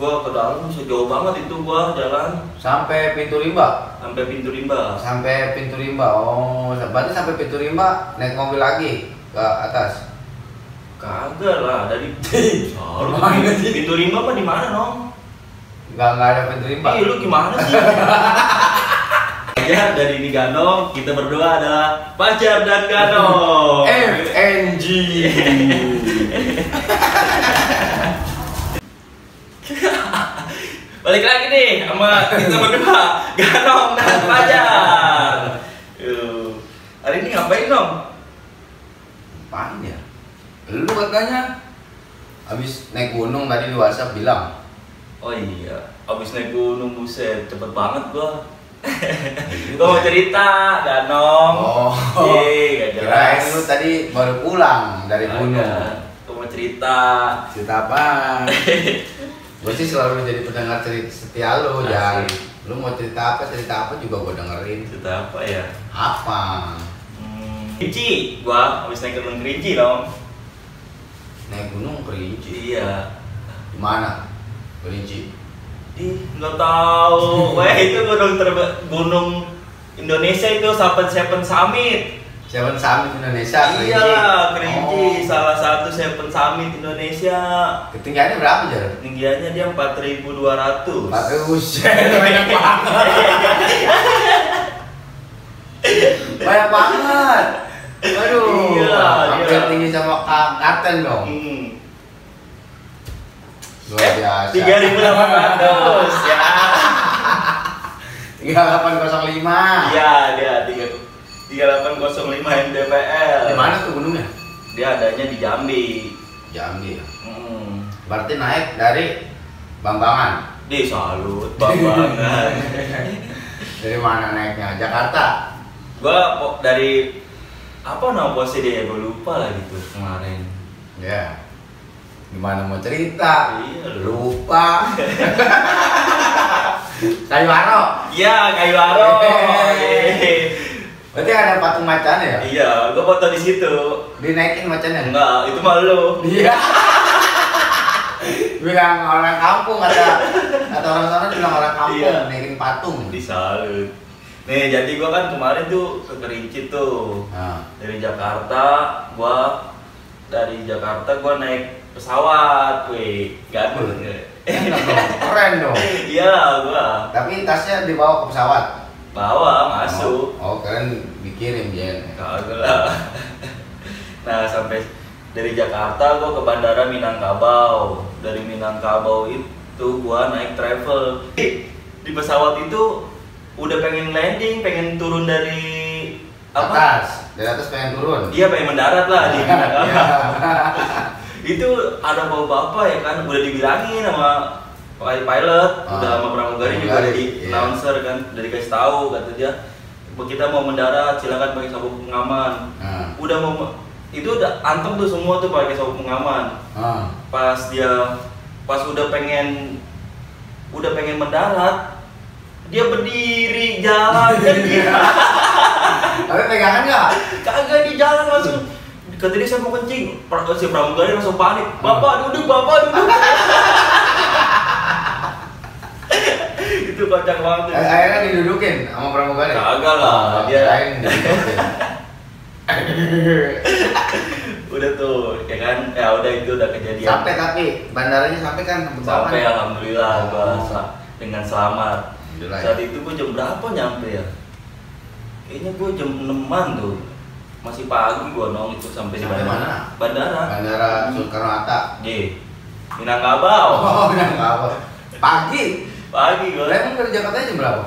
Gua ke dalam sejauh banget itu gua jalan Sampai pintu rimba. sampai pintu rimba. Sampai pintu rimba. Oh, berarti sampai pintu rimba naik mobil lagi ke atas. Kagak lah dari pintu rimba apa di mana nong? Enggak ada pintu rimba. Lu gimana sih? Ya dari ini Ganong kita berdua adalah Fajar dan Ganong. FNG. Balik lagi nih sama kita berdua, Ganong dan Fajar. Hari ini ngapain dong? Apaan ya? Lu katanya habis naik gunung tadi di WhatsApp bilang. Oh iya, abis naik gunung buset, cepet banget gua. Gua mau cerita, Ganong. Oh, gak jelas. kirain lu tadi baru pulang dari gunung. Gua mau cerita. Cerita apa? Gue sih selalu jadi pendengar cerita setia lu, Jan. Lu mau cerita apa juga gue dengerin. Cerita apa ya? Apa? Kerinci, gua habis naik gunung Kerinci dong. Naik gunung Kerinci. Iya. Di mana? Kerinci. Ih, nggak tahu. Wah, itu gunung Indonesia itu Seven Summit. Seven Summit Indonesia. Kerinci. Iya, Kerinci Oh. salah satu Seven Summit Indonesia. Ketinggiannya berapa, Jar? Tinggiannya dia 4.200. Banyak banget. Banyak banget. Aduh, Iya, hampir iya. tinggi sama Klaten dong. Luar biasa. 3.800 ya. 3805. Iya, dia 3805 mdpl. Di mana tuh gunungnya? Dia adanya di Jambi. Jambi ya. Hmm. Berarti naik dari Bambangan. Di salut Bambangan. Dari mana naiknya? Jakarta. Gua dari apa nama posnya dia? Gua lupa lagi tuh kemarin. Ya. Gimana mau cerita? Iya, Lupa. Kayu Aro. Iya, Kayu Aro. Berarti ada patung macan ya? Iya, gua foto di situ. Dinaikin macannya? Enggak, itu mah lu. Iya. Bilang orang kampung kata orang sana bilang orang kampung Iya. naikin patung. Disalut. Nih, jadi gua kan kemarin tuh ke Kerinci tuh. Nah. Dari Jakarta gua naik pesawat, weh. Gadul enggak? Enak dong, keren dong. Iya, gua Tapi tasnya dibawa ke pesawat. bawa masuk. Oh, keren dikirim Jen. Kagak lah. Nah, sampai dari Jakarta gua ke Bandara Minangkabau. Dari Minangkabau itu gua naik travel. Di pesawat itu udah pengen landing, pengen turun dari apa? Atas, dari atas pengen turun. Dia pengen mendarat lah di Minangkabau. Iya. Itu ada bapak-bapak ya kan, udah dibilangin sama pilot, udah sama pramugari juga ada di announcer kan, udah dikasih tahu kata dia, kita mau mendarat silakan pakai sabuk pengaman. Udah mau itu udah antem tuh semua tuh pakai sabuk pengaman. Pas udah pengen mendarat, dia berdiri jalan kan dia. Tapi pegangan nggak? Kagak di jalan langsung. Kata dia saya mau kencing, si pramugari langsung panik. Bapak duduk. Itu kocak banget. Akhirnya didudukin sama pramugari. Kagak lah, dia kirain didudukin. udah tuh, ya kan? Ya udah itu udah kejadian. Sampai tapi bandaranya sampai kan? Sampai alhamdulillah gua dengan selamat. Alhamdulillah. Saat itu gua jam berapa nyampe ya? Kayaknya gua jam 6-an tuh. Masih pagi gua nong itu sampai di mana? Bandara. Bandara Soekarno-Hatta. Di Minangkabau. Oh, Minangkabau. Pagi. Pagi gua. Emang dari Jakarta jam berapa?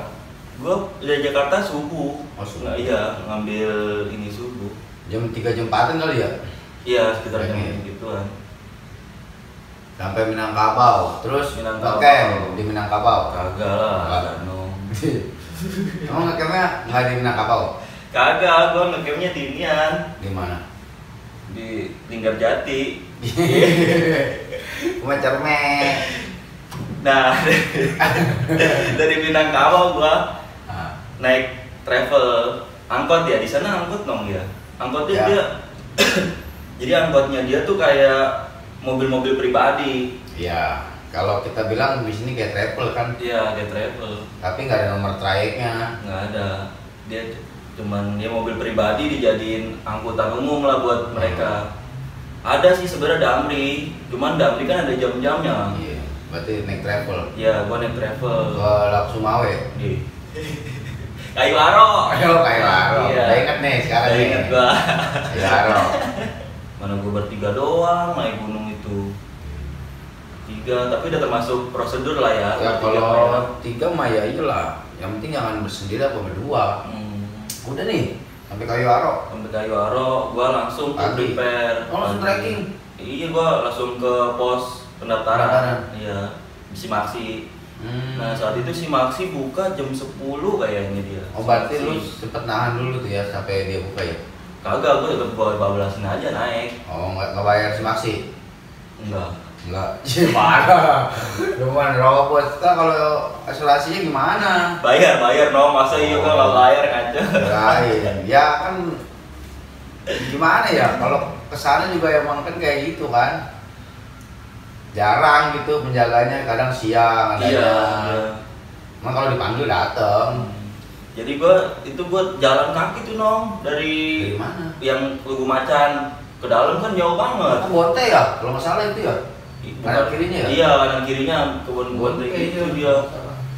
Gua dari Jakarta subuh. Oh, subuh. Nah, iya, ngambil ini subuh. Jam 3 jam 4 kali ya? Iya, sekitar jam Iya. gituan. Sampai Minangkabau. Terus Minangkabau. ngecamp di Minangkabau. Kagak lah, Kagak. no. Emang ngecampnya nggak di Minangkabau? Kagak, gua ngecampnya di inian, Di mana? di Linggarjati. Cuma cermek. Nah, dari Minangkabau gua naik travel angkot ya, di sana angkot dong ya. Angkotnya Ya. dia jadi angkotnya dia tuh kayak mobil-mobil pribadi. Iya. Kalau kita bilang bis ini kayak travel kan? Iya, kayak travel. Tapi nggak ada nomor trayeknya. Nggak ada. Dia cuman dia mobil pribadi dijadiin angkutan umum lah buat mereka. Ada sih sebenarnya Damri, cuman Damri kan ada jam-jamnya. Iya, berarti naik travel. Iya, gua naik travel. Gua Laksumawe. Di Kayu Aro. Ayo Kayu Aro. Iya. Udah inget nih sekarang Udah nih. inget gua. Kayu Aro. Mana gua bertiga doang naik gunung itu. 3, tapi udah termasuk prosedur lah ya. Ya Bertiga kalau kayak. 3 mah ya iyalah. Yang penting jangan bersendiri apa berdua. Udah nih, sampai Kayu Aro. Sampai Kayu Aro, gua langsung ke Pagi. prepare. Oh, langsung Pagi. trekking? Iya, gua langsung ke pos pendaftaran. Pendaftaran. Iya, di Simaksi. Nah, saat itu Simaksi buka jam 10 kayaknya dia. Oh berarti lu Simaksi. sempet nahan dulu tuh ya sampai dia buka ya? Kagak, gua tetep bawa bablasin aja naik. Oh nggak bayar Simaksi? Enggak. Enggak, parah. Cuman robot. Kita kalau asuransinya gimana? Bayar no, masa iya gua nggak bayar kacau. Lain, ya kan gimana ya? Kalau kesana juga emang kan kayak gitu kan. Jarang gitu penjaganya, kadang siang ada. Iya. Emang kalau dipanggil dateng. Jadi gua jalan kaki tuh nong dari Dari mana? yang Tugu Macan ke dalam kan jauh banget. Oh, Bonte ya? Kalau nggak salah itu ya? Kanan kirinya ya? Iya, kanan kirinya kebun Bonte Bonte, itu iya. dia.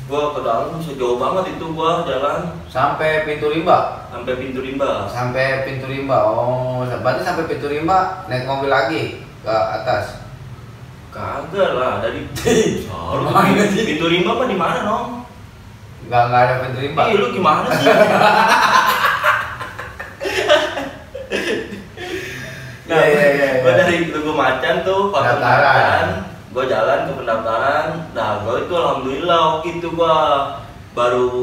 Gua ke dalam sejauh banget itu gua jalan Sampai pintu rimba? sampai pintu rimba. Sampai pintu rimba. Oh, berarti sampai pintu rimba naik mobil lagi ke atas. Kagak lah, dari Lu Mana sih? pintu rimba mah di mana nong? Nggak ada pintu rimba. Ih, lu gimana sih? Nah, Iya. gua dari Tugu Macan tuh, Pak Pendaftaran. Macan, gua jalan ke pendaftaran. Nah, gua itu alhamdulillah waktu itu gua baru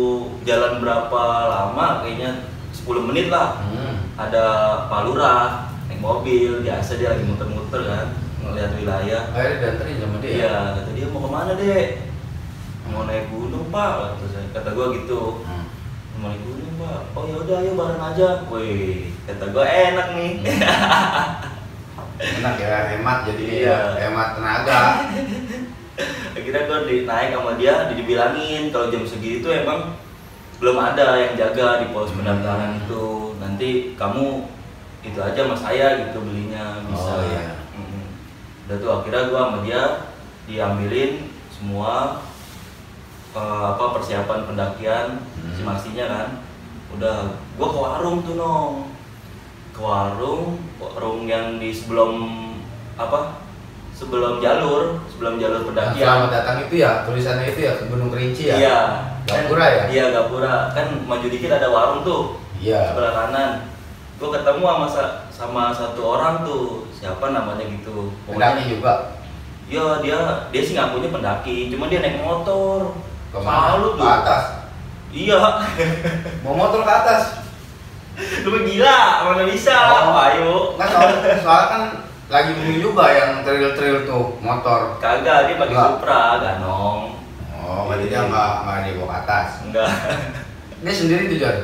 jalan berapa lama, kayaknya 10 menit lah. Ada Pak Lurah naik mobil, biasa dia lagi muter-muter kan, ngeliat wilayah. Akhirnya dianterin sama dia. Iya, kata dia mau kemana dek? Mau naik gunung pak, kata gua gitu. Mau naik gunung pak, oh ya udah ayo bareng aja. Wih, kata gua enak nih. Enak ya, hemat jadi Iya. hemat tenaga. Akhirnya gua naik sama dia, dibilangin kalau jam segitu emang belum ada yang jaga di pos pendaftaran itu. Nanti kamu itu aja sama saya gitu belinya bisa. Oh, iya. Udah tuh akhirnya gua sama dia diambilin semua persiapan pendakian Simaksinya kan. Udah gua ke warung tuh nong. Ke warung yang di sebelum jalur pendakian. Selamat datang itu ya, tulisannya itu ya ke Gunung Kerinci ya? Iya. Gapura ya? Iya, Gapura. Kan maju dikit ada warung tuh. Iya. Sebelah kanan. Gue ketemu sama satu orang tuh. Siapa namanya gitu. Pendaki juga? Iya, dia sih ngakunya pendaki, cuma dia naik motor. Kemana? Malu Ke tuh. atas? Iya. Mau motor ke atas? Lu mah gila, mana bisa? Oh. Ayo. Kan soalnya kan lagi booming juga yang trail-trail tuh, motor. Kagak, dia pakai Enggak. Supra, ganong. Oh, berarti dia nggak dibawa ke atas. Enggak. Dia sendiri tuh, Jon?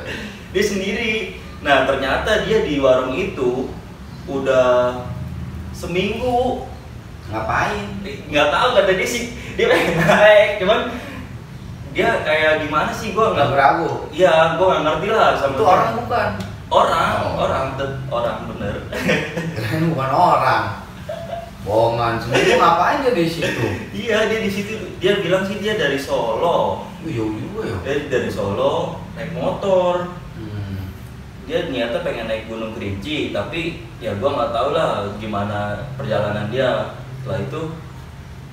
Dia sendiri. Nah, ternyata dia di warung itu udah seminggu. Ngapain? Nggak tahu, kata dia sih dia pengen naik, cuman dia kayak gimana sih, gua Nggak beragu? iya, gua nggak ngerti lah sama Itu dia. orang bukan? orang bener. Keren bukan orang. Bohongan, sendiri ngapain dia di situ? Iya, dia di situ. Dia bilang sih dia dari Solo. Jauh juga ya. Dia dari Solo naik motor. Dia niatnya pengen naik Gunung Kerinci, tapi ya gua nggak tahu lah gimana perjalanan dia. Setelah itu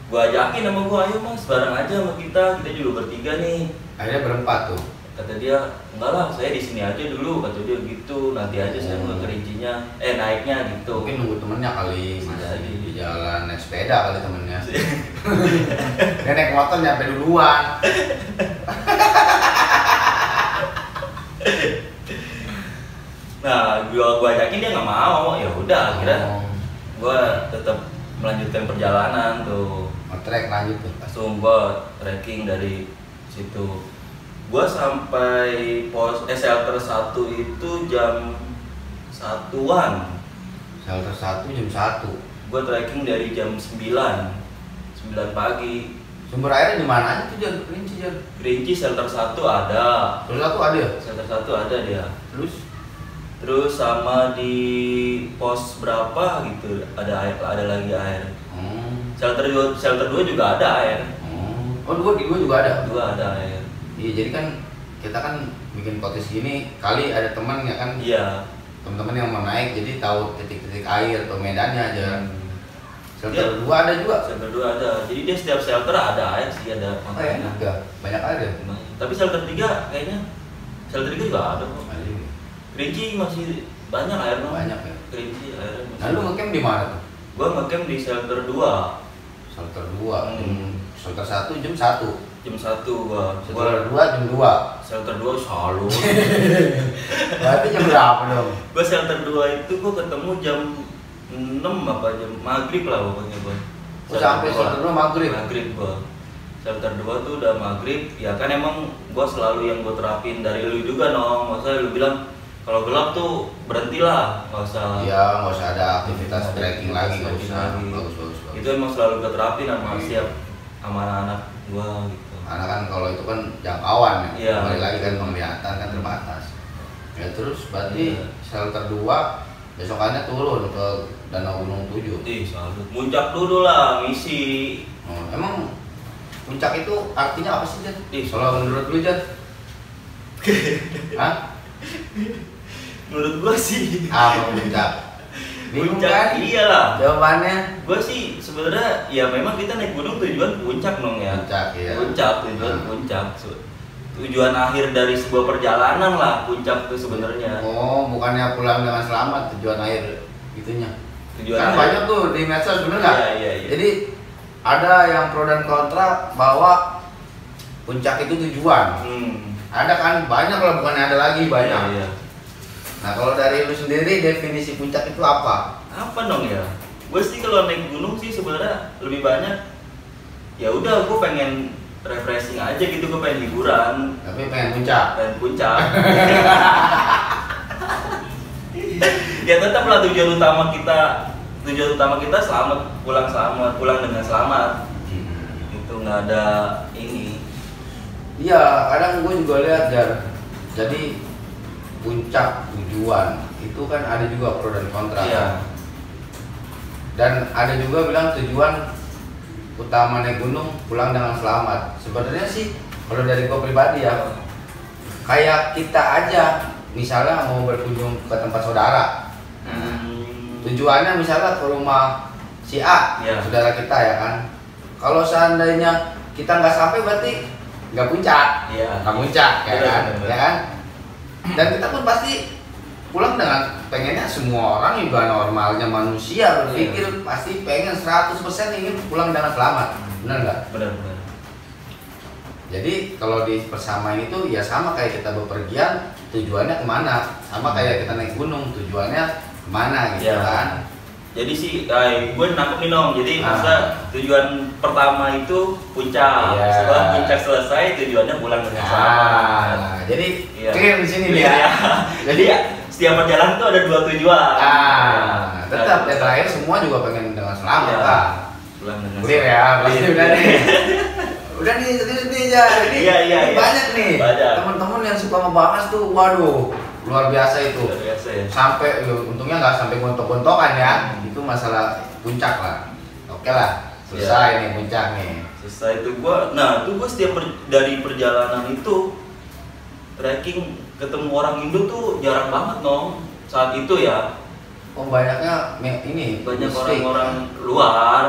gua ajakin sama gua, ayo mas bareng aja sama kita juga bertiga nih. Akhirnya berempat tuh. Kata dia, enggak lah, saya di sini aja dulu, kata dia gitu. Nanti aja saya mau ke Kerincinya, naiknya gitu. Mungkin nunggu temennya kali, Bisa masih jadi. di jalan naik sepeda kali temennya. Dia naik motor nyampe duluan. Nah, gua ajakin dia nggak mau. Ya udah, akhirnya gua tetap melanjutkan perjalanan tuh. Trek lanjut tuh. Langsung gua trekking dari situ. Gua sampai pos shelter 1 itu jam 1-an. Shelter 1 jam 1. Gua trekking dari jam 9 9 pagi. Sumber airnya di mana aja tuh Jan? Kerinci Jan? Kerinci shelter 1 ada. Shelter 1 ada ya? Shelter 1 ada dia. Terus sama di pos berapa gitu ada lagi air. Shelter 2 juga ada air. Oh, dua juga ada. Dua ada air. Iya, jadi kan kita kan bikin podcast gini kali ada teman ya kan? Iya. Teman-teman yang mau naik jadi tahu titik-titik air atau medannya aja. Shelter 2 ada juga. Shelter 2 ada. Jadi dia setiap shelter ada air sih, ada makanya. Ada. Banyak ada. Tapi shelter 3 kayaknya Shelter 3 juga ada kok. Kerinci masih banyak air dong. Banyak ya. Kerinci air. Nah, lu ngecamp di mana tuh? Gua ngecamp di shelter 2. Shelter 2. Shelter 1 jam 1. Jam 1 gua. Shelter 2 jam 2. Shelter 2 selalu. Berarti jam berapa dong? Gua shelter 2 itu gua ketemu jam 6 apa jam maghrib lah pokoknya gua. Sampai shelter 2 maghrib. Maghrib gua. Shelter 2 tuh udah maghrib. Ya kan emang gua selalu yang gua terapin dari lu juga nong. Maksudnya lu bilang kalau gelap tuh berhentilah, nggak usah. Iya, nggak usah ada aktivitas trekking lagi, nggak usah. Bagus. Itu emang selalu gua terapin sama siap sama anak-anak gua gitu. Karena kan kalau itu kan jangkauan ya, Iya. kembali lagi kan penglihatan kan terbatas. Ya terus berarti shelter 2 besokannya turun ke Danau Gunung 7. Selalu. Muncak dulu lah misi. Emang puncak itu artinya apa sih Jan? Ih, Kalau menurut lu Jan? Hah? Menurut gua sih Apa puncak? Bingung puncak kan? iyalah. Jawabannya Gua sih sebenarnya ya memang kita naik gunung tujuan puncak dong ya. puncak ya. Puncak tujuan puncak. Tujuan akhir dari sebuah perjalanan lah puncak itu sebenarnya. Oh, bukannya pulang dengan selamat tujuan akhir itunya. Tujuan Kan akhir. banyak tuh di medsos bener nggak? Iya. Jadi ada yang pro dan kontra bahwa puncak itu tujuan. Ada kan banyak lah, bukannya ada lagi banyak. Iya. Nah kalau dari lu sendiri definisi puncak itu apa? Apa dong ya? Gue sih kalau naik gunung sih sebenarnya lebih banyak. Ya udah, gue pengen refreshing aja gitu, gue pengen hiburan. Tapi pengen puncak. Pengen puncak. Ya tetaplah tujuan utama kita selamat, pulang dengan selamat. Itu nggak ada ini. Iya, kadang gue juga lihat jadi puncak tujuan itu kan ada juga pro dan kontra. Iya. Dan ada juga bilang tujuan utama naik gunung pulang dengan selamat. Sebenarnya sih kalau dari gue pribadi ya, kayak kita aja misalnya mau berkunjung ke tempat saudara. Tujuannya misalnya ke rumah si A, Iya. saudara kita ya kan. Kalau seandainya kita nggak sampai berarti nggak puncak, Iya. nggak puncak ya Betul, kan, betul. ya kan. Dan kita pun pasti pulang dengan pengennya, semua orang juga normalnya manusia berpikir pasti pengen 100% ingin pulang dengan selamat, benar nggak? Benar. Jadi kalau di persamain itu ya sama kayak kita bepergian tujuannya kemana, sama kayak kita naik gunung tujuannya kemana gitu Iya. kan. Jadi sih, gue nangkep nih Nong. Jadi masa tujuan pertama itu puncak. Iya. Setelah puncak selesai, tujuannya pulang dengan selamat. Jadi Iya. clear di sini nih Clear ya. Jadi setiap perjalanan tuh ada 2 tujuan. Tetap ya terakhir semua juga pengen dengan selamat Iya. lah. Pulang dengan Clear ya, pasti Clear. udah nih. Udah nih, serius nih ya. Ini Iya. banyak nih. Banyak. Teman-teman yang suka ngebahas tuh, waduh, luar biasa itu. Luar biasa ya. Sampai untungnya nggak sampai gontok-gontokan ya. Itu masalah puncak lah. Oke lah, selesai nih puncak nih. Selesai itu gue setiap dari perjalanan itu trekking ketemu orang Indo tuh jarang banget Nong. Saat itu ya. Oh banyaknya ini Banyak musik. orang-orang luar.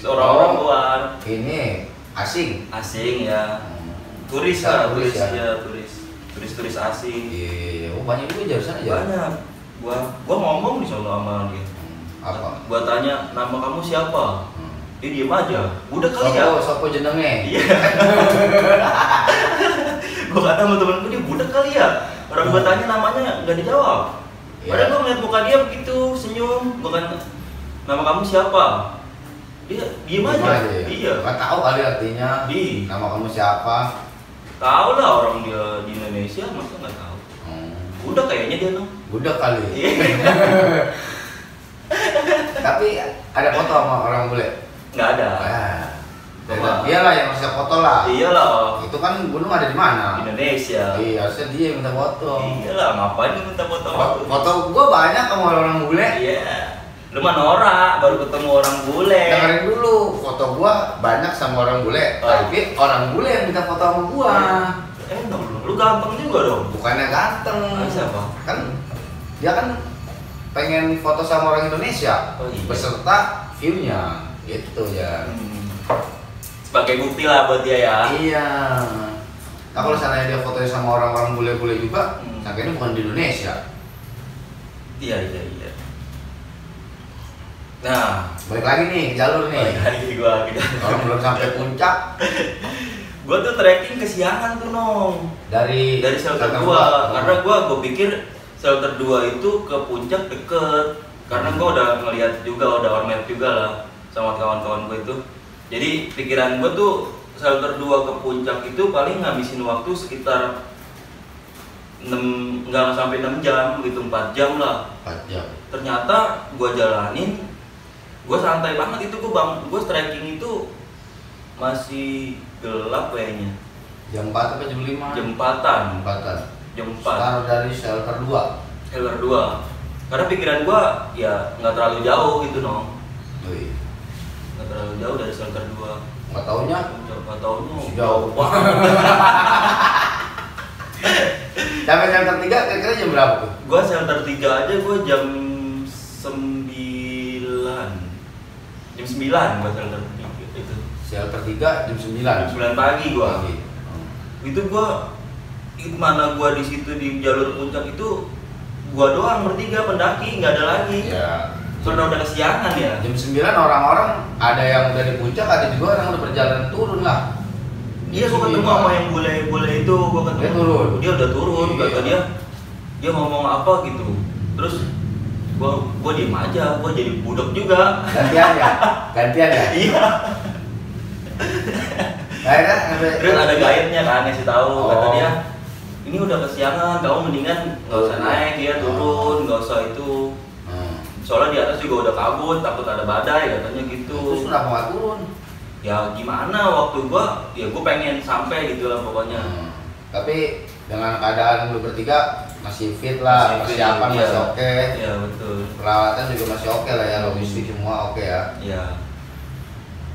Orang-orang luar. Ini asing. Asing ya. Turis Ya, lah, turis turis ya. ya, turis asing. Iya, oh banyak juga di sana ya. Banyak. Gua ngomong di sana sama dia. Apa? Gua tanya, nama kamu siapa? Dia diem aja. Udah kali ya. Sopo jenenge. Iya. Gua kata sama temen gue, dia budak kali ya. Orang gua tanya namanya nggak dijawab. Iya. Padahal gua ngeliat muka dia begitu senyum. Gua kan, nama kamu siapa? Dia diem aja. Ya? Iya. Nggak tahu kali artinya. Nama kamu siapa? Tahu lah orang dia di Indonesia, masa nggak tahu? Udah kayaknya dia Nong. Budak kali. Iya. Tapi ada foto sama orang bule. nggak ada. Iyalah yang harusnya foto lah. Iyalah. Itu kan gunung ada di mana? Di Indonesia. Iya, harusnya dia yang minta foto. Iyalah, ngapain dia minta foto? Foto gua banyak sama orang bule. Iya. Lu mah norak, baru ketemu orang bule. Dengerin dulu, foto gua banyak sama orang bule. Tapi orang bule yang minta foto sama gua. Lu gampang juga dong. Bukannya ganteng. Siapa? Kan dia kan pengen foto sama orang Indonesia. Iya. Beserta view-nya. Gitu ya. Sebagai bukti lah buat dia ya. Iya. Nah kalau seandainya dia fotonya sama orang-orang bule-bule juga, sangkanya bukan di Indonesia. Iya. Nah, balik lagi nih ke jalur nih. Balik lagi gua kita. Orang belum sampai puncak. Gua tuh trekking kesiangan tuh Nong. Dari shelter 2. Karena gua pikir shelter 2 itu ke puncak deket. Karena gua udah ngeliat juga, udah on map juga lah sama kawan-kawan gua itu. Jadi pikiran gue tuh shelter 2 ke puncak itu paling ngabisin waktu sekitar nggak sampai 6 jam gitu, 4 jam lah. 4 jam. Ternyata gue jalanin, gue santai banget itu, gue trekking itu masih gelap kayaknya. Jam 4 atau jam 5? Jam 4-an. Jam 4. Start dari shelter 2. Shelter 2. Karena pikiran gue ya nggak terlalu jauh gitu Nong. Nggak terlalu jauh dari shelter 2. Nggak taunya jauh banget. Sampai shelter 3 kira-kira jam berapa tuh? Gua shelter 3 aja gua jam 9. Jam 9 gua shelter 3 itu. Shelter 3 jam 9. Jam 9 pagi gua. Itu gua mana gua di situ di jalur puncak itu gua doang bertiga pendaki, nggak ada lagi. Ya. Karena udah kesiangan ya. Jam 9 orang-orang ada yang udah di puncak, ada juga orang udah berjalan turun lah. Iya, gua ketemu sama yang bule itu, gua ketemu. Dia turun. Dia udah turun, Iya. kata dia ngomong apa gitu. Terus gua diem aja, gua jadi budak juga. Gantian ya? Iya. Akhirnya Terus ada guide-nya kan ngasih tahu, kata dia, ini udah kesiangan, kamu mendingan nggak usah naik, dia turun, nggak usah itu. Soalnya di atas juga udah kabut, takut ada badai katanya gitu. Terus kenapa nggak turun? Ya gimana, waktu gua pengen sampai gitu lah pokoknya. Tapi dengan keadaan lu bertiga masih fit lah, persiapan masih oke. Iya betul. Peralatan juga masih oke lah ya, logistik semua oke ya. Iya.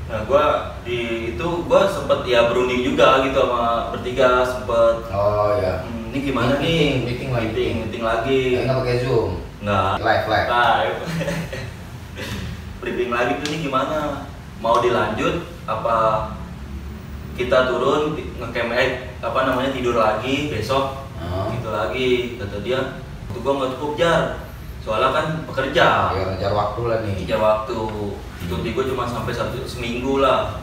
Nah gua gua sempet ya berunding juga gitu sama bertiga, sempet. Oh ya. Ini gimana nih? Meeting lagi. Nggak pakai Zoom. Nggak. Live. Briefing lagi tuh nih gimana? Mau dilanjut apa kita turun tidur lagi besok? Gitu lagi kata dia. Itu gua nggak cukup Jar. Soalnya kan pekerja. Ya ngejar waktu lah nih. Ngejar waktu. Cuti gua cuma sampai seminggu lah.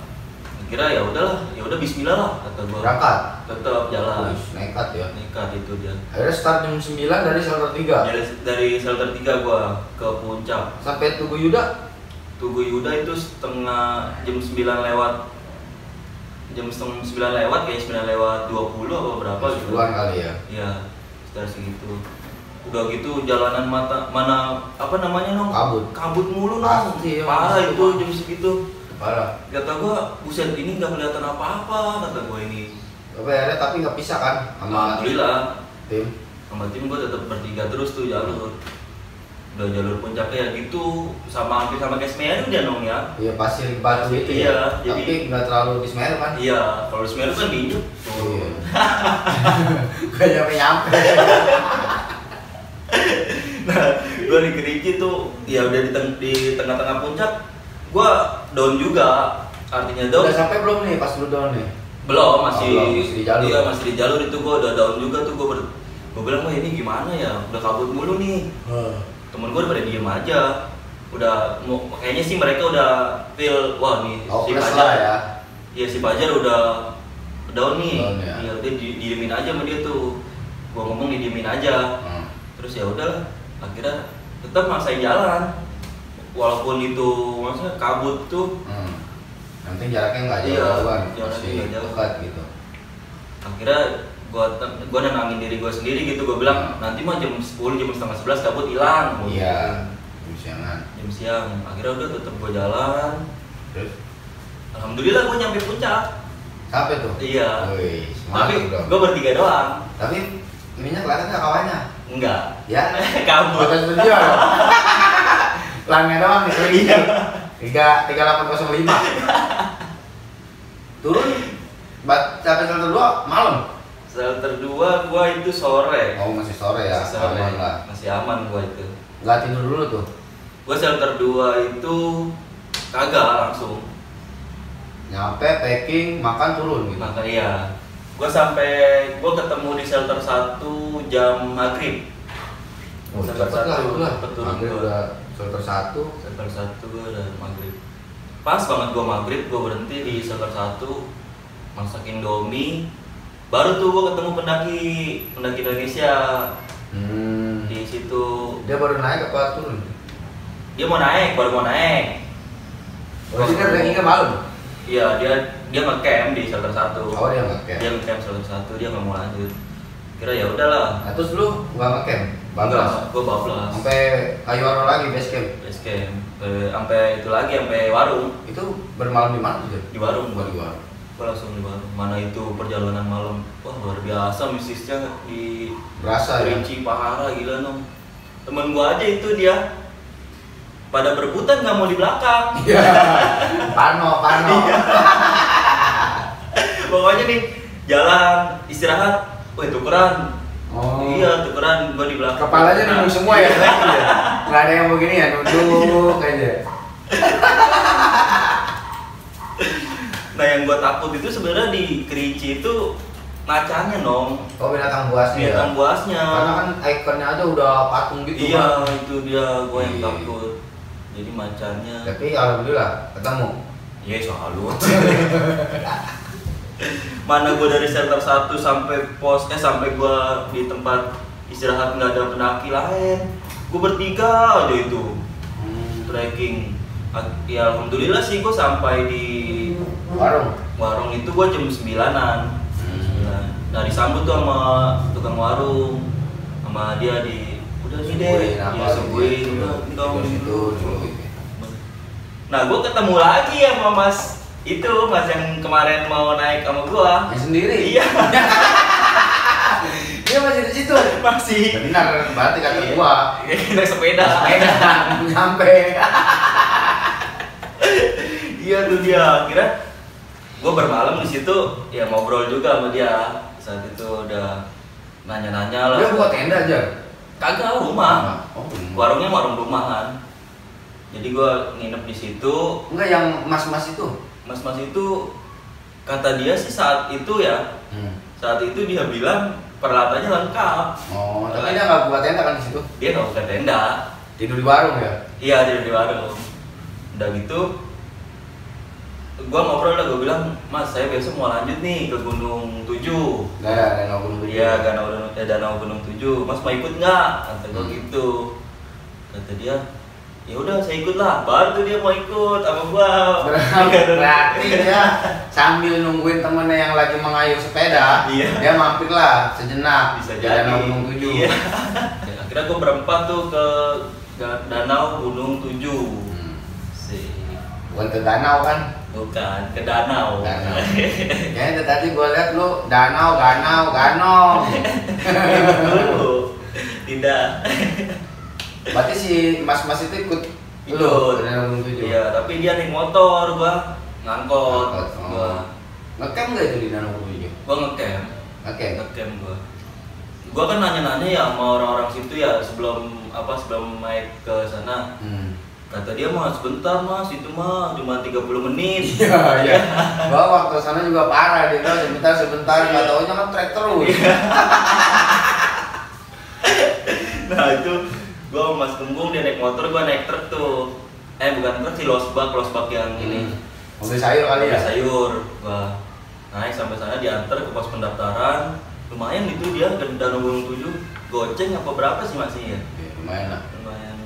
Kira ya udah bismillah lah kata gua. Berangkat. Tetap jalan. Nekat ya. Nekat itu dia. Akhirnya start jam 9 dari shelter 3. Dari shelter 3 gua ke puncak. Sampai Tugu Yuda. Tugu Yuda itu jam 9 lewat. Jam 9 lewat kayak 9 lewat 20 atau berapa gitu. 10-an kali ya. Iya, sekitar segitu. Udah gitu jalanan mana apa namanya Nong? Kabut mulu Nong. Parah itu jam segitu. Parah. Kata gua, buset ini nggak kelihatan apa-apa kata gua ini. Akhirnya tapi nggak pisah kan? Alhamdulillah. Sama tim gua tetap bertiga terus tuh jalur. Udah jalur puncaknya ya gitu, hampir sama kayak Semeru dia Nong ya. Iya pasir batu itu ya. Tapi nggak terlalu di Semeru kan? Iya, kalau di Semeru kan diinjek. Iya. Gak nyampe. Nah, gua di Kerinci tuh ya udah di tengah-tengah puncak. Gua down juga, artinya down. Udah sampai belum nih pas lu down nih? Belum, masih di jalur. Iya, masih di jalur itu gua udah down juga tuh gua bilang, "Wah, ini gimana ya? Udah kabut mulu nih." Temen gua udah pada diem aja. Udah kayaknya sih mereka udah feel wah nih si Fajar ya. Iya, si Fajar udah down nih. Ya. Iya, dia diemin aja sama dia tuh. Gua ngomong diemin aja. Terus ya udah, akhirnya tetap maksain jalan. Walaupun itu maksudnya kabut tuh. Nanti jaraknya nggak jauh-jauhan, jaraknya nggak jauh dekat gitu. Akhirnya gua nenangin diri gua sendiri gitu, gua bilang nanti mah jam 10, jam setengah 11 kabut hilang. Iya, jam siangan. Jam siang. Akhirnya udah tetap gua jalan. Terus Alhamdulillah gue nyampe puncak. Sampai tuh? Iya. Wih, tapi gue bertiga doang. Tapi ininya kelihatan nggak kawannya? Enggak. Ya? Kamu. Bukan studio loh. Pelangnya doang nih, Iya. 3805. Turun, sampai shelter 2 malam? Shelter 2 gue itu sore. Oh masih sore ya? Masih sore. Aman lah. Masih aman gue itu. Nggak tidur dulu tuh? Gue shelter 2 itu kagak langsung. Nyampe, packing, makan, turun gitu? Makan iya. Gue ketemu di shelter 1 jam maghrib. Oh, Shelter cepet lah 1 itu lah. betul Maghrib gua. udah shelter 1. Shelter 1 gue udah maghrib. Pas banget gue maghrib, gue berhenti di shelter 1 masak Indomie. Baru tuh gue ketemu pendaki Indonesia. Di situ. Dia baru naik apa turun? Dia baru mau naik. Berarti kan rankingnya malam? Iya, dia nge-camp di shelter 1. Oh, dia nge-camp. Dia nge-camp shelter 1, dia nggak mau lanjut. Kira ya udahlah. Nah, terus lu nggak nge-camp? Bablas? Gue bablas. Sampai Kayu Aro lagi base camp? Base camp. Sampai itu lagi, sampai warung. Itu bermalam di mana tuh? Di warung. Oh, di warung. Gue langsung di warung. Mana itu perjalanan malam. Wah, luar biasa mistisnya di Berasa ya? Kerinci Pahara, gila nom. Temen gue aja itu dia pada berebutan nggak mau di belakang. Iya. Pano. Iya. Pokoknya nih jalan istirahat, wah tukeran. Oh. Iya tukeran, gua di belakang. Kepalanya nunduk semua ya? Nggak ada yang begini ya, nunduk aja. Nah yang gua takut itu sebenarnya di Kerinci itu macannya nom. Oh, binatang buasnya ya? Binatang buasnya. Karena kan ikonnya aja udah patung gitu. Iya itu dia gua yang Iya. takut. Jadi macannya. Tapi alhamdulillah ketemu. Iya selalu. Mana gue dari shelter 1 sampai sampai gue di tempat istirahat nggak ada pendaki lain. Gue bertiga aja itu trekking. Ya alhamdulillah sih gue sampai di warung itu gue jam 9-an. Nah disambut tuh sama tukang warung, sama dia udah sih deh, dia suguhin udah itu. Nah gue ketemu lagi sama mas yang kemarin mau naik sama gua. Yang sendiri? Iya. Dia masih di situ. Masih. Benar, berarti kata gua. Naik sepeda. Nyampe. Iya tuh dia. Kira gua bermalam di situ, ya ngobrol juga sama dia. Saat itu udah nanya-nanya lah. Dia buka tenda aja. Kagak, rumah. Oh, Warungnya warung rumahan. Jadi gua nginep di situ. Enggak, yang mas-mas itu. Mas-mas itu kata dia sih saat itu ya. Saat itu dia bilang peralatannya lengkap. Oh, tapi dia nggak buka tenda kan di situ? Dia nggak buka tenda. Tidur di warung ya? Iya, tidur di warung. Udah gitu, gua ngobrol lah, gua bilang, Mas, saya besok mau lanjut nih ke Gunung 7. Danau Gunung 7. Iya, Danau Gunung 7. Mas mau ikut nggak? Kata gua gitu. Kata dia, ya udah saya ikut lah. Baru tuh dia mau ikut sama gua. Berarti dia sambil nungguin temennya yang lagi mengayuh sepeda, iya. dia mampir lah sejenak Bisa di jadi. Danau Gunung 7. Iya. Akhirnya gua berempat tuh ke Danau Gunung 7. Sih. Bukan ke danau kan? Bukan, ke danau. Danau. Kayaknya tadi gua lihat lu ganong. Dulu. Tidak. Berarti si mas-mas itu ikut lu ke Danau Gunung 7? Iya, tapi dia naik motor, gua ngangkot. Gua Ngecamp nggak itu di Danau Gunung 7? gua ngecamp. Ngecamp. Gua. Gua kan nanya-nanya ya sama orang-orang situ ya sebelum naik ke sana. Kata dia, Mas, sebentar Mas, itu mah cuma 30 menit. Iya. Gua waktu sana juga parah, dia bilang sebentar, nggak taunya kan trek terus. Nah itu gua sama Mas Gembung, dia naik motor, gua naik truk tuh. Bukan truk sih, losbak yang ini. Mobil sayur kali ya? Mobil sayur. Gua naik sampai sana, diantar ke pos pendaftaran. Lumayan itu dia ke Danau Gunung 7. Goceng apa berapa sih masih ya? Lumayan lah. Lumayan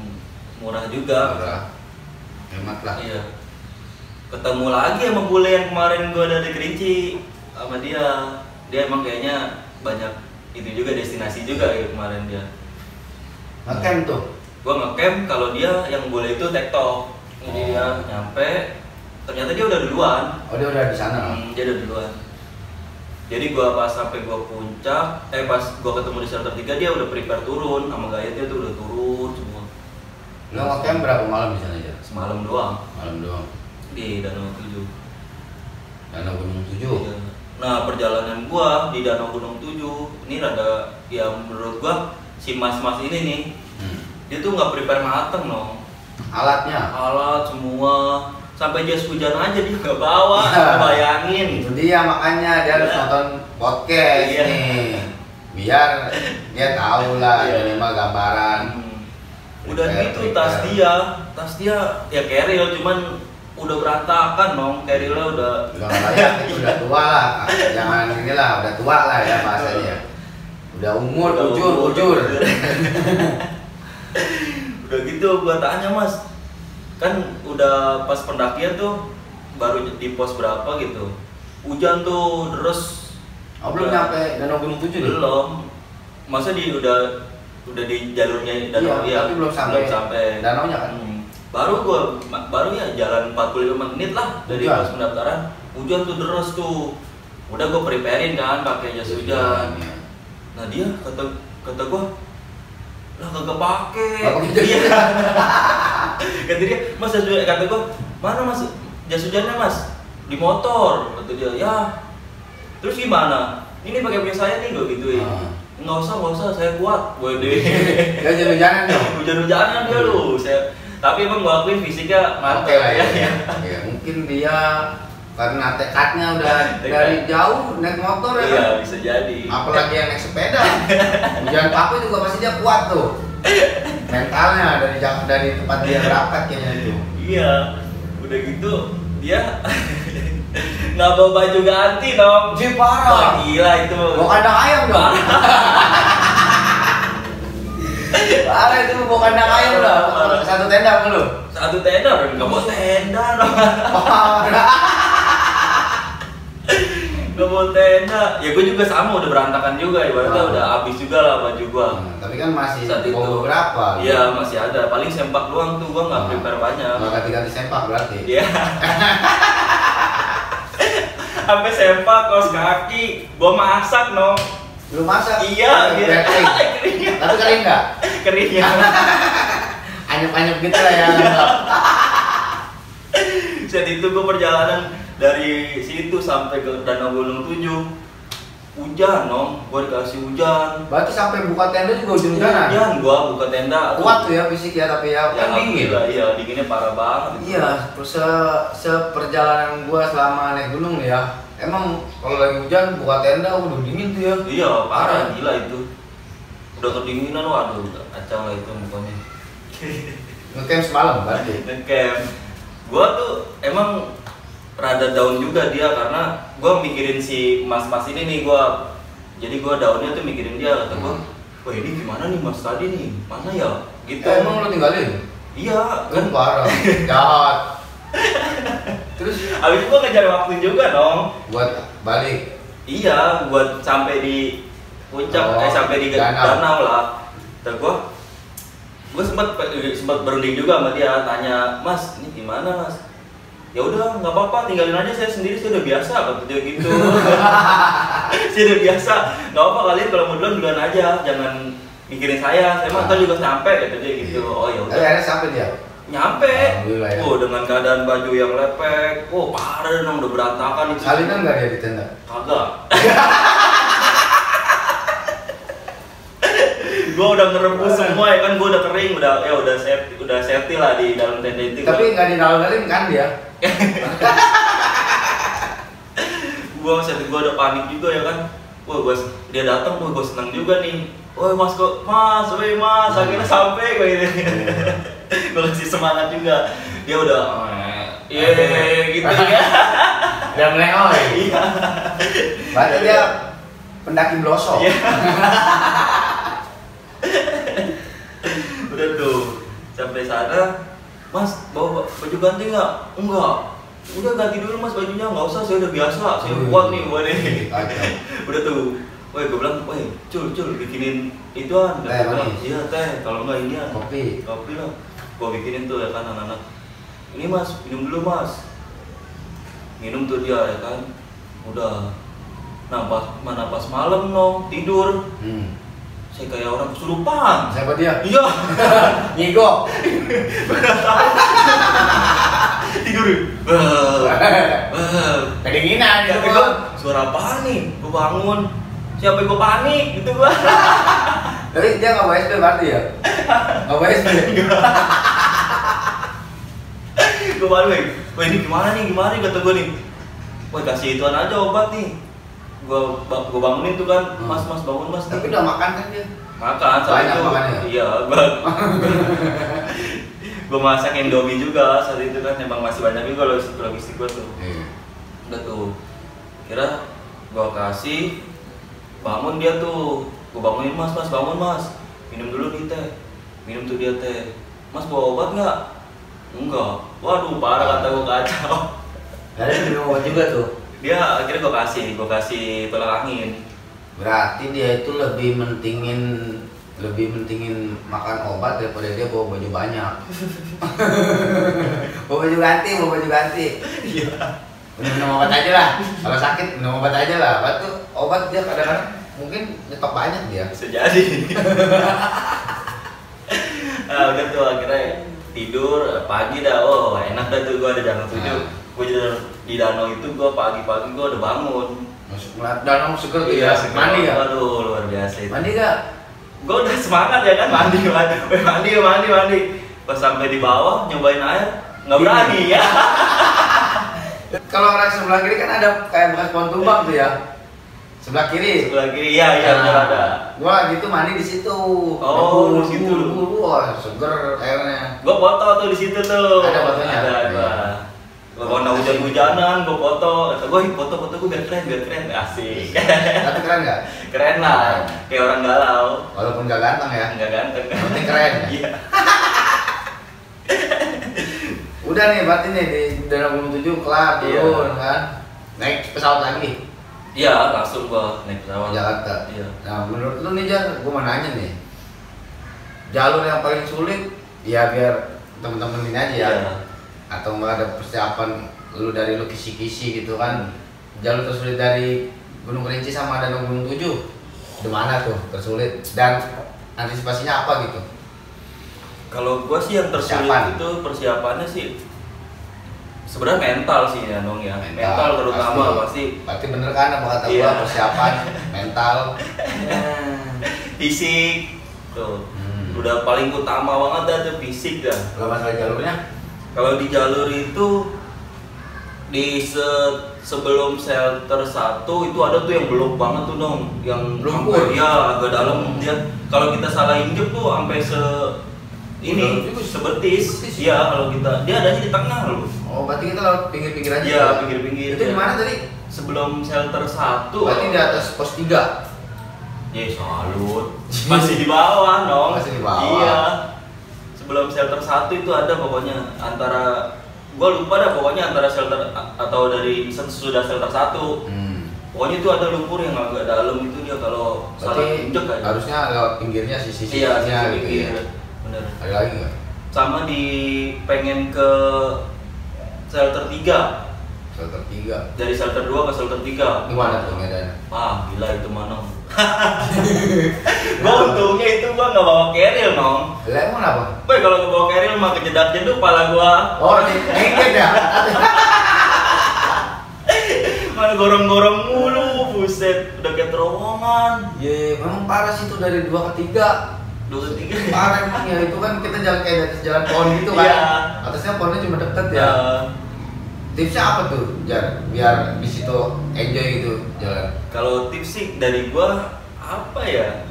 murah juga. Murah. Hemat lah. Iya. Ketemu lagi sama bule yang kemarin gua dari Kerinci sama dia. Dia emang kayaknya banyak itu juga, destinasi juga ya kemarin dia. Ngecamp tuh? Gua ngecamp, kalau dia yang bule itu tektok. Jadi dia nyampe ternyata dia udah duluan. Oh dia udah di sana. Dia udah duluan. Jadi gua pas sampai gua puncak, pas gua ketemu di shelter 3 dia udah prepare turun, sama Gayet dia tuh udah turun semua. Lo ngecamp berapa malam di sana aja? Semalam doang. Malam doang. Di Danau 7. Danau Gunung 7. Iya. Nah perjalanan gua di Danau Gunung 7 ini rada ya menurut gua si mas-mas ini nih dia tuh nggak prepare mateng loh. Alatnya? Alat semua sampai jas hujan aja dia nggak bawa. Bayangin. Itu dia makanya dia harus nonton podcast nih biar dia tahu lah minimal gambaran. Udah gitu tas dia ya keril cuman udah berantakan dong, kerilnya udah layak, itu udah tua lah, jangan inilah udah tua lah ya bahasanya, udah umur ujur. Udah gitu gua tanya mas, kan udah pas pendakian tuh baru di pos berapa gitu, hujan tuh terus. Oh belum nyampe Danau Gunung 7 nih? Belum, masa udah di jalurnya danau iya, tapi belum sampai danaunya kan? Baru ya jalan 45 menit lah dari pos pendaftaran. Hujan tuh deras tuh. Udah gua preparein kan pakai jas hujan. Ya. Nah dia kata gua lah kagak pakai. Iya. Kata dia, "Mas kata gua, "Mana Mas jas hujannya, Mas?" "Di motor." Kata dia. "Ya. Terus gimana? Ini pakai punya saya nih," gua gituin. Nggak usah, saya kuat. Waduh. Dia hujan-hujanan dong. Hujan-hujanan dia lu. Tapi emang gua akuin fisiknya mantap lah ya. Ya. Mungkin dia karena tekadnya udah dari jauh naik motor ya. Iya, kan? Bisa jadi. Apalagi yang naik sepeda. Hujan paku juga pasti dia kuat tuh. Mentalnya dari tempat dia berangkat kayaknya itu. Iya. Udah gitu dia nggak bawa baju ganti dong. Si parah. Gila itu. Bawa kandang ayam dong. Parah itu bawa kandang ayam lah. Satu tenda apa lu? Satu tenda udah nggak bawa tenda dong. Nggak bawa tenda. Ya gue juga sama udah berantakan juga. Ibaratnya udah habis juga lah baju gua. Tapi kan masih saat itu beberapa. Iya masih ada. Paling sempak doang tuh gua nggak prepare banyak. Nggak ganti-ganti sempak berarti. Iya. Sampai sempak kaos kaki. Gua masak no. Lu masak? Iya, biar kering. Tapi kering nggak? Kering ya. Anyep-anyep gitu lah ya. Saat itu gue perjalanan dari situ sampai ke Danau Gunung 7 hujan dong, gue dikasih hujan. Berarti sampai buka tenda juga hujan-hujanan? Hujan, gue buka tenda. Kuat tuh ya fisik ya, tapi ya kan dingin. Iya, dinginnya parah banget. Iya, seperjalanan gue selama naik gunung ya. Emang kalau lagi hujan buka tenda udah dingin tuh ya. Iya, parah gila itu. Udah kedinginan, waduh, kacau lah itu pokoknya. Ngecamp semalam berarti? Ngecamp. Gua tuh emang rada down juga dia karena gua mikirin si mas-mas ini nih gua. Jadi gua downnya tuh mikirin dia, kata gua, "Wah ini gimana nih mas tadi nih? Mana ya?" Gitu. Emang lu tinggalin? Iya, kan parah. Jahat. Terus habis itu gua ngejar waktu juga dong buat balik. Iya, buat sampai di puncak, sampai di danau lah. Terus gua sempat berunding juga sama dia, tanya, "Mas, ini gimana mas?" "Ya udah, nggak apa-apa, tinggalin aja, saya sendiri, saya udah biasa," kata dia gitu. Saya udah biasa, nggak apa kalian kalau mau duluan aja, jangan mikirin saya mah ntar juga sampai, kata dia gitu. Oh ya udah. Akhirnya sampai dia. Nyampe. Ya. Oh dengan keadaan baju yang lepek, parah dong, udah berantakan itu. Salinan nggak dia di tenda? Kagak. Gua udah ngerebus semua ya kan, gua udah kering, udah safety lah di dalam tenda itu. Tapi nggak didalam-dalam kan dia? Gua udah panik juga ya kan. Wah, dia datang, gua seneng juga nih. "Woi mas, akhirnya sampai," gua ini. Gua kasih semangat juga. Dia udah, gitu ya. Udah melehoi. Iya. Berarti dia pendaki blosok. Udah tuh sampai sana, "Mas bawa baju ganti nggak?" "Enggak." "Udah ganti dulu mas bajunya." "Nggak usah, saya udah biasa, saya kuat nih." Udah tuh, gue bilang, cul bikinin ituan." Teh manis. "Iya teh, kalau nggak ini kopi lah." Gue bikinin tuh ya kan anak-anak. "Ini mas, minum dulu mas." minum tuh dia ya kan, udah. Nah pas malam nong tidur, saya kayak orang kesurupan. Siapa dia? Iya. Ngigo. Tidur. Kedinginan gitu. Tapi gua suara apaan nih? Gua bangun. Siapa yang gua panik gitu gua. Tapi dia nggak bawa SP berarti ya? Nggak bawa SP. Gua balik. Wah ini gimana nih kata gua nih. Wah kasih ituan aja obat nih. Gua bangunin tuh kan, mas bangun mas. Tapi udah makan kan dia? Makan saat banyak itu. Makannya? Iya, gua masak Indomie juga saat itu kan, emang masih banyak juga logistik gua tuh. Udah tuh, kira gua kasih, bangun dia tuh, gua bangunin mas bangun mas, minum dulu nih teh, minum tuh dia teh, mas bawa obat nggak? Enggak, waduh parah kata gua kacau. Kalian minum obat juga tuh? Dia akhirnya gua kasih tolak angin. Berarti dia itu lebih mentingin makan obat daripada dia bawa baju banyak. bawa baju ganti. Iya. Minum obat aja lah. Kalau sakit minum obat aja lah. Obat dia kadang-kadang mungkin nyetok banyak dia. Bisa jadi. Nah, udah tuh akhirnya tidur pagi dah. Oh enak dah tuh, gua ada danau 7. Gua di danau itu gua pagi-pagi gua udah bangun. Masuk danau seger tuh ya. Mandi ya? Aduh luar biasa itu. Mandi gak? Gua udah semangat ya kan, mandi. Pas sampai di bawah nyobain air nggak berani ya. Kalau orang sebelah kiri kan ada kayak bekas pohon tumbang tuh ya. Sebelah kiri, iya benar ada. Gua gitu mandi di situ. Oh, di situ. Wah, seger airnya. Gua foto tuh di situ tuh. Ada fotonya? Ada. Warna hujan-hujanan, gua foto. Kata gua, foto gua biar keren, asik. Tapi keren nggak? Keren lah, kayak orang galau. Walaupun nggak ganteng ya. Nggak ganteng. Yang penting keren. Iya. Udah nih, berarti nih di Danau Gunung 7 kelar turun kan. Naik pesawat lagi. Iya, langsung gua naik pesawat Jakarta. Iya. Nah, menurut lu nih Jar, gua mau nanya nih. Jalur yang paling sulit ya biar temen-temen ini aja ya. Iya. Atau enggak ada persiapan lu dari lu kisi-kisi gitu kan. Jalur tersulit dari Gunung Kerinci sama Danau Gunung 7. Di mana tuh tersulit dan antisipasinya apa gitu? Kalau gua sih yang tersulit itu persiapannya sih sebenarnya mental sih ya Nong ya. Mental terutama pasti. Berarti bener kan apa kata gua persiapan mental. Fisik tuh. Udah paling utama banget dah tuh fisik dah. Kalau masalah jalurnya? Kalau di jalur itu di sebelum shelter 1 itu ada tuh yang belok banget tuh dong, yang lumpur ya agak dalam dia. Kalau kita salah injek tuh sampai sebetis. Iya, kalau kita dia adanya di tengah loh. Oh, berarti kita lewat pinggir-pinggir aja. Iya, pinggir-pinggir. Itu di mana tadi? Sebelum shelter 1. Berarti di atas pos 3. Salut. Masih di bawah, dong. Masih di bawah. Iya. Sebelum shelter 1 itu ada pokoknya antara gua lupa dah pokoknya antara shelter atau dari sesudah shelter 1. Pokoknya itu ada lumpur yang agak dalam itu dia kalau salah injek aja. Harusnya lewat pinggirnya sisi-sisinya. Iya, gitu pinggir. ya. Bener. Ada lagi nggak? Sama di pengen ke shelter 3. Shelter 3. Dari shelter 2 ke shelter 3. Gimana tuh medannya? Wah, gila itu mana? Gua untungnya itu gua nggak bawa keril, Nong. Lah emang apa? Boy, kalau nggak bawa keril mah kejedak-jeduk pala gua. Oh, ngeket ya? Mana gorong-gorong mulu, buset, udah kayak terowongan. Ye, memang parah sih itu dari 2 ke 3. 2 ke 3. Parah emang ya, itu kan kita jalan kayak di atas jalan pohon gitu kan. Iya. Atasnya pohonnya cuma deket ya. Tipsnya apa tuh, Jar? Biar di situ enjoy gitu jalan. Kalau tips sih dari gua apa ya?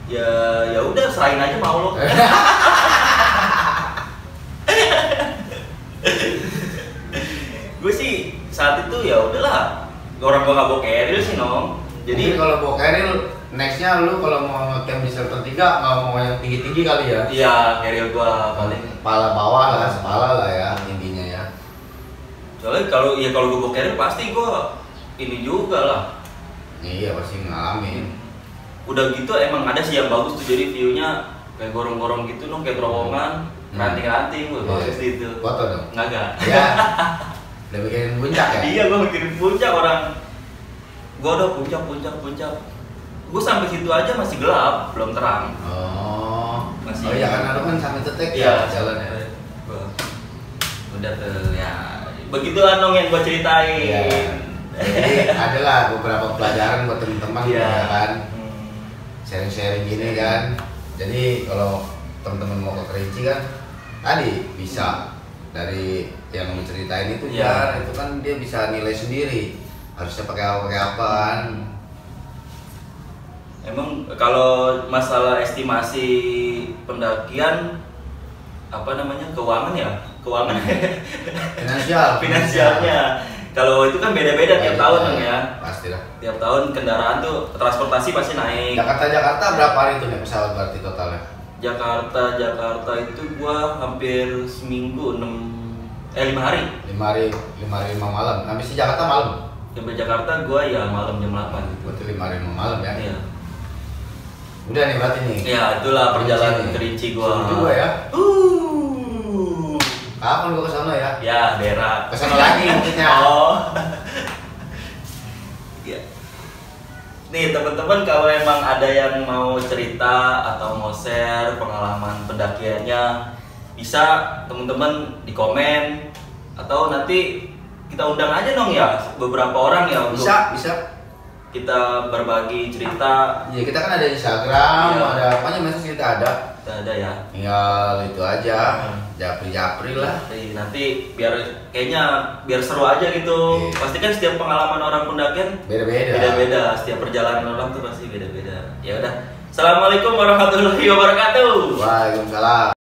Ya udah serahin aja mau lo. Gue sih saat itu ya udahlah. Orang gua nggak bawa keril sih, Nong. Jadi kalau bawa keril, nextnya lu kalau mau ngecamp di shelter 3 nggak mau yang tinggi-tinggi kali ya? Iya, keril gua paling kepala bawah lah, kepala lah ya intinya ya. Soalnya kalau gue bawa keril pasti gue ini juga lah. Iya pasti ngalamin. Udah gitu emang ada sih yang bagus tuh, jadi view-nya kayak gorong-gorong gitu dong, kayak terowongan, ranting-ranting, bagus gitu. Foto dong. Enggak. Ya. Udah mikirin puncak ya? Iya, gue mikirin puncak orang. Gue udah puncak. Gue sampai situ aja masih gelap, belum terang. Masih. Oh iya karena lu kan sampai tetek ya jalan ya. Udah tuh ya. Begitulah dong yang gue ceritain. Iya. Jadi adalah beberapa pelajaran buat teman-teman ya kan. Sharing-sharing gini kan. Jadi kalau teman-teman mau ke Kerinci kan tadi bisa dari yang lu ceritain itu ya, itu kan dia bisa nilai sendiri harusnya pakai apa kan. Emang kalau masalah estimasi pendakian apa namanya keuangan finansialnya kalau itu kan beda-beda tiap tahun dong ya. Pastilah. Tiap tahun kendaraan tuh transportasi pasti naik. Jakarta berapa hari itu nih pesawat berarti totalnya? Jakarta itu gua hampir seminggu 5 hari. 5 hari 5 malam. Habis di Jakarta malam. Sampai Jakarta gua ya malam jam 8 gitu. Berarti 5 hari 5 malam ya? Iya. Udah nih berarti nih. Iya, itulah perjalanan Kerinci gua. Seru juga ya. Kapan gua kesana ya? Ya, daerah. Kesana lagi maksudnya. Oh. Ya. Nih teman-teman, kalau emang ada yang mau cerita atau mau share pengalaman pendakiannya, bisa teman-teman di komen atau nanti kita undang aja dong ya beberapa orang ya untuk bisa kita berbagi cerita. Iya, kita kan ada Instagram, ada apanya medsos kita ada. Kita ada ya. Ya itu aja. Japri lah. Nanti biar seru aja gitu. Pasti kan setiap pengalaman orang pendakian beda-beda. Setiap perjalanan orang tuh pasti beda-beda. Ya udah. Assalamualaikum warahmatullahi wabarakatuh. Waalaikumsalam.